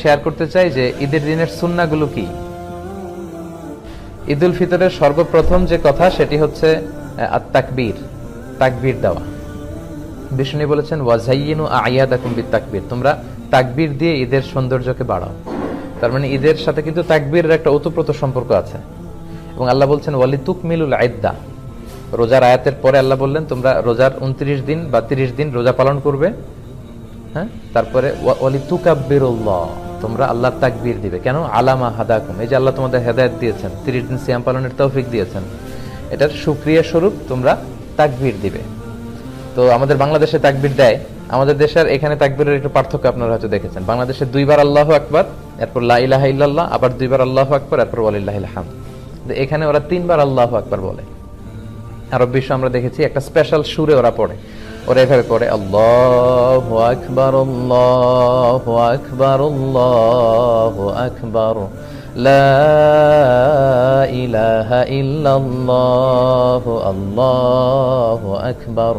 Share করতে চাই যে ঈদের দিনের সুন্নাহগুলো কি। ঈদুল ফিতরের সর্বপ্রথম যে কথা সেটি হচ্ছে তাকবীর, তাকবীর দেওয়া। বিষ্ণু বলেছেন ওয়াজাইয়িনু আয়াদাকুম বিতাকবীর, তোমরা তাকবীর দিয়ে ঈদের সৌন্দর্যকে বাড়াও। তার মানে ঈদের সাথে কিন্তু তাকবীরের একটা ওতপ্রোত সম্পর্ক আছে। এবং আল্লাহ বলছেন ওয়ালিতুকমিলুল ইদ্দা, রোজার আয়াতের পরে আল্লাহ বললেন তোমরা রোজার 29 দিন বা 30 দিন রোজা পালন করবে। হ্যাঁ, তারপরে ওয়ালিতুকাব্বিরুল্লাহ, তোমরা আল্লাহর তাকবীর দিবে। কেন? আলামা হাদাকুম, এই যে আল্লাহ তোমাদের হেদায়েত দিয়েছেন, 30 দিন সিয়াম পালনের তৌফিক দিয়েছেন, এটার শুকরিয়া স্বরূপ তোমরা তাকবীর দিবে। তো আমাদের বাংলাদেশে তাকবীর দেয়, আমাদের দেশের এখানে তাকবীরের একটু পার্থক্য আপনারা হয়তো দেখেছেন। বাংলাদেশে 2 বার আল্লাহু আকবার, এরপর লা ইলাহা ইল্লাল্লাহ, আবার 2 বার আল্লাহু আকবার, এরপর ওয়ালিল্লাহিল হামদ। এখানে ওরা 3 বার আল্লাহু আকবার বলে। আরব বিশ্ব আমরা দেখেছি একটা স্পেশাল সুরে ওরা পড়ে, ওরা এভাবে পড়ে আল্লাহু আকবার আল্লাহু আকবার আল্লাহু আকবার লা ইলাহা ইল্লাল্লাহু আল্লাহু আকবার।